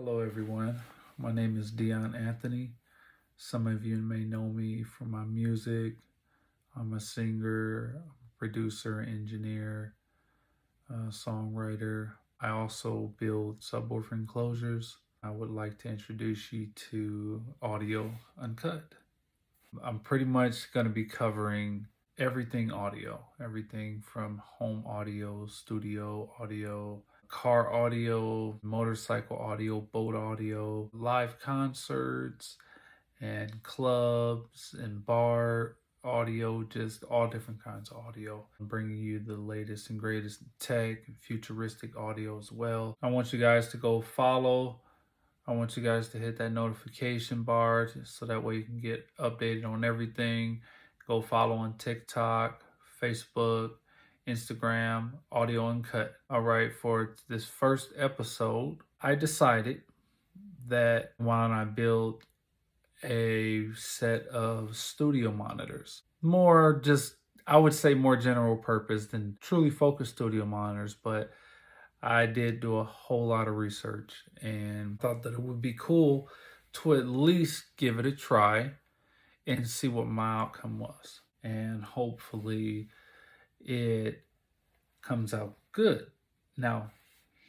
Hello, everyone. My name is Dion Anthony. Some of you may know me from my music. I'm a singer, producer, engineer, songwriter. I also build subwoofer enclosures. I would like to introduce you to Audio Uncut. I'm pretty much going to be covering everything audio, everything from home audio, studio audio, car audio, motorcycle audio, boat audio, live concerts, and clubs and bar audio, just all different kinds of audio. I'm bringing you the latest and greatest tech, futuristic audio as well. I want you guys to go follow. I want you guys to hit that notification bar so that way you can get updated on everything. Go follow on TikTok, Facebook, Instagram, Audio Uncut. All right, for this first episode, I decided that why don't I build a set of studio monitors. More just, I would say more general purpose than truly focused studio monitors, but I did do a whole lot of research and thought that it would be cool to at least give it a try and see what my outcome was. And hopefully it comes out good. Now,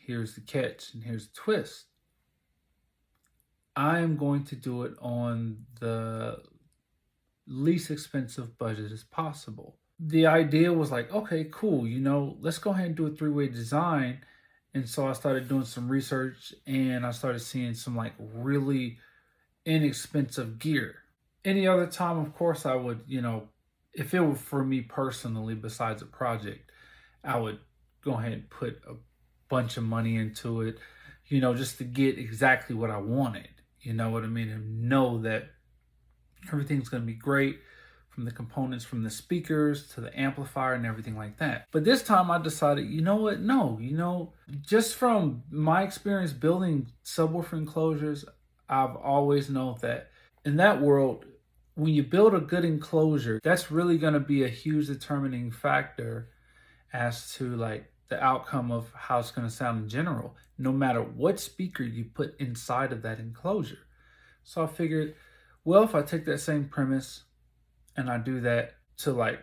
here's the catch and here's the twist. I am going to do it on the least expensive budget as possible. The idea was like, okay, cool, let's go ahead and do a three-way design. And so I started doing some research and I started seeing some like really inexpensive gear. Any other time, of course, I would, if it were for me personally, besides a project, I would go ahead and put a bunch of money into it, just to get exactly what I wanted. You know what I mean? And know that everything's going to be great, from the components, from the speakers to the amplifier and everything like that. But this time I decided, you know what? No, just from my experience building subwoofer enclosures, I've always known that in that world, when you build a good enclosure, that's really going to be a huge determining factor as to like the outcome of how it's going to sound in general, no matter what speaker you put inside of that enclosure. So I figured, well, if I take that same premise and I do that to like,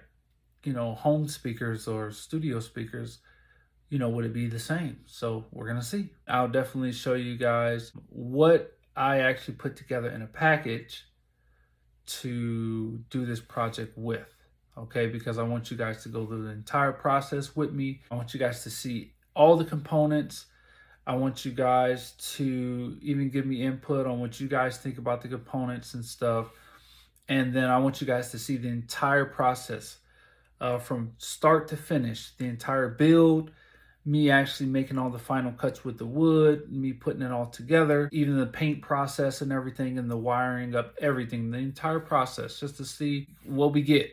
home speakers or studio speakers, would it be the same? So we're going to see. I'll definitely show you guys what I actually put together in a package to do this project with. Okay, because I want you guys to go through the entire process with me. I want you guys to see all the components. I want you guys to even give me input on what you guys think about the components and stuff. And then I want you guys to see the entire process from start to finish, the entire build, me actually making all the final cuts with the wood, me putting it all together, even the paint process and everything, and the wiring up, everything, the entire process, just to see what we get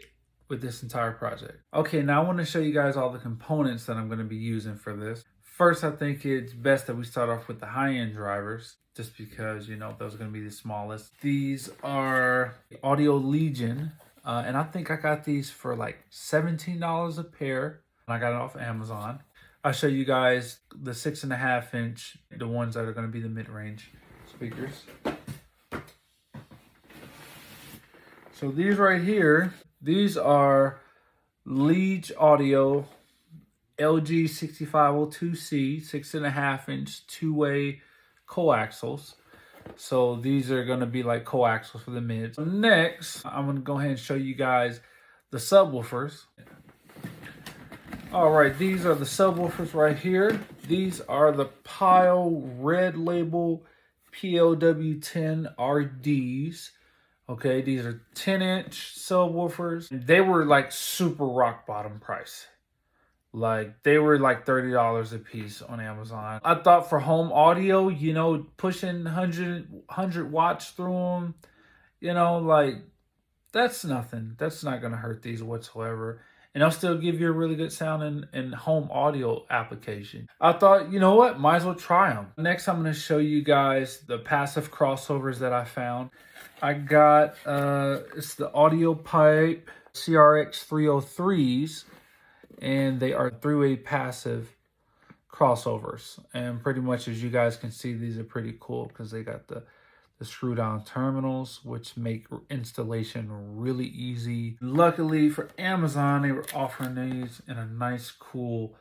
with this entire project. Okay, now I want to show you guys all the components that I'm going to be using for this. First, I think it's best that we start off with the high-end drivers, just because, those are going to be the smallest. These are Audio Legion, and I think I got these for like $17 a pair, and I got it off Amazon. I'll show you guys the 6.5 inch, the ones that are going to be the mid-range speakers. So these right here, these are Liege Audio LG 6502C 6.5 inch two-way coaxials. So these are going to be like coaxials for the mids. Next, I'm going to go ahead and show you guys the subwoofers. All right, these are the subwoofers right here. These are the Pile Red Label PLW10 RDs. Okay, these are 10-inch subwoofers. They were like super rock bottom price. Like they were like $30 a piece on Amazon. I thought for home audio, pushing 100 watts through them, like that's nothing. That's not going to hurt these whatsoever. And they'll still give you a really good sound in home audio application. I thought, you know what? Might as well try them. Next, I'm going to show you guys the passive crossovers that I found. I got, it's the Audio Pipe CRX 303s. And they are three-way passive crossovers. And pretty much, as you guys can see, these are pretty cool because they got the screw down terminals, which make installation really easy. Luckily for Amazon, they were offering these in a nice, cool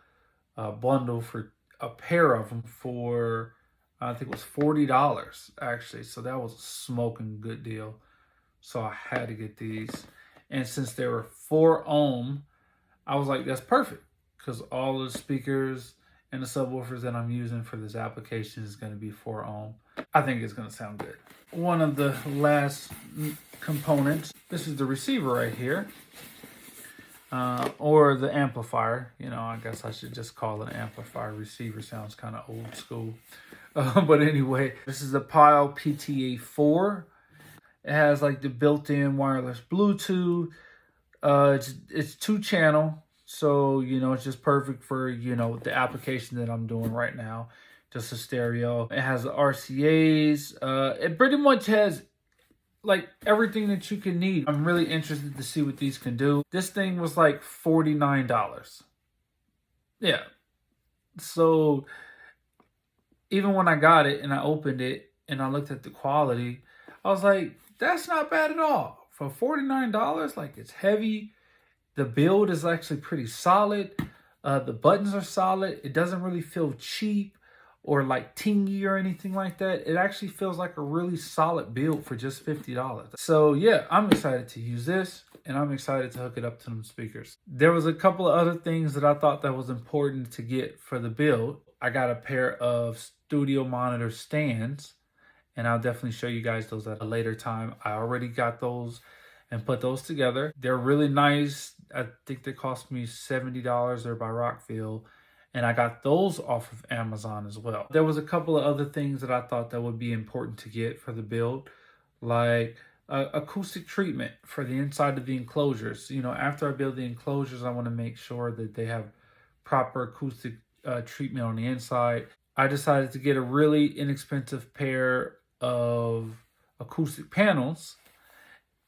bundle for a pair of them for, I think it was $40 actually. So that was a smoking good deal. So I had to get these. And since they were 4 ohm, I was like, that's perfect, because all the speakers and the subwoofers that I'm using for this application is going to be 4 ohm. I think it's going to sound good. One of the last components, this is the receiver right here, or the amplifier. You know, I guess I should just call it an amplifier. Receiver sounds kind of old school. But anyway, this is the Pile PTA4. It has like the built-in wireless Bluetooth. It's 2-channel. So, you know, it's just perfect for, you know, the application that I'm doing right now. Just a stereo. It has the RCAs. It pretty much has like everything that you can need. I'm really interested to see what these can do. This thing was like $49. Yeah. So even when I got it and I opened it and I looked at the quality, I was like, that's not bad at all. For $49, like, it's heavy. The build is actually pretty solid. The buttons are solid. It doesn't really feel cheap or like tingy or anything like that. It actually feels like a really solid build for just $50. So yeah, I'm excited to use this, and I'm excited to hook it up to them speakers. There was a couple of other things that I thought that was important to get for the build. I got a pair of studio monitor stands, and I'll definitely show you guys those at a later time. I already got those and put those together. They're really nice. I think they cost me $70. They're by Rockville. And I got those off of Amazon as well. There was a couple of other things that I thought that would be important to get for the build, like acoustic treatment for the inside of the enclosures. You know, after I build the enclosures, I want to make sure that they have proper acoustic treatment on the inside. I decided to get a really inexpensive pair of acoustic panels,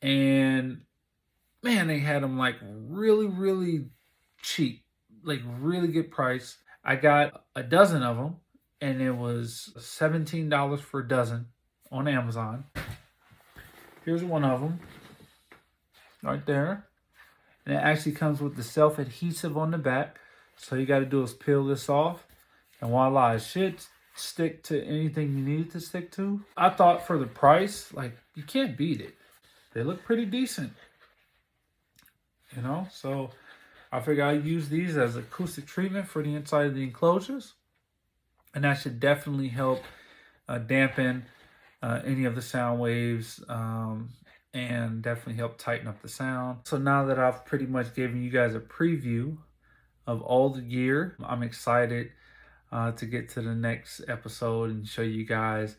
and man, they had them like really cheap, like really good price. I got a dozen of them, and it was $17 for a dozen on Amazon. Here's one of them right there, and it actually comes with the self-adhesive on the back. So you got to do is peel this off, and voila, it should stick to anything you need it to stick to. I thought for the price, like, you can't beat it. They look pretty decent, you know? So I figure I'd use these as acoustic treatment for the inside of the enclosures, and that should definitely help dampen any of the sound waves, and definitely help tighten up the sound. So now that I've pretty much given you guys a preview of all the gear, I'm excited to get to the next episode and show you guys.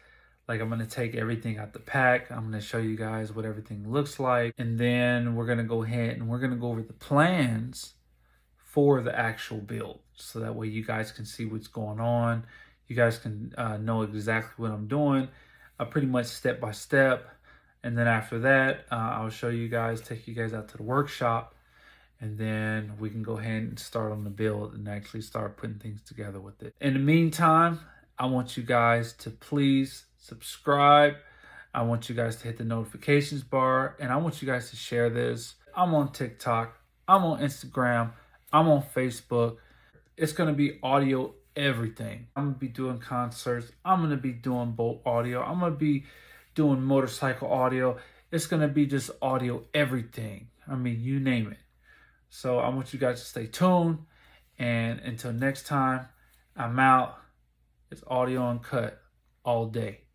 Like, I'm going to take everything out the pack. I'm going to show you guys what everything looks like. And then we're going to go ahead and we're going to go over the plans for the actual build. So that way you guys can see what's going on. You guys can know exactly what I'm doing, pretty much step by step. And then after that, I'll show you guys, take you guys out to the workshop. And then we can go ahead and start on the build and actually start putting things together with it. In the meantime, I want you guys to please subscribe. I want you guys to hit the notifications bar, and I want you guys to share this. I'm on TikTok. I'm on Instagram. I'm on Facebook. It's going to be audio everything. I'm going to be doing concerts. I'm going to be doing boat audio. I'm going to be doing motorcycle audio. It's going to be just audio everything. I mean, you name it. So I want you guys to stay tuned. And until next time, I'm out. It's audio uncut all day.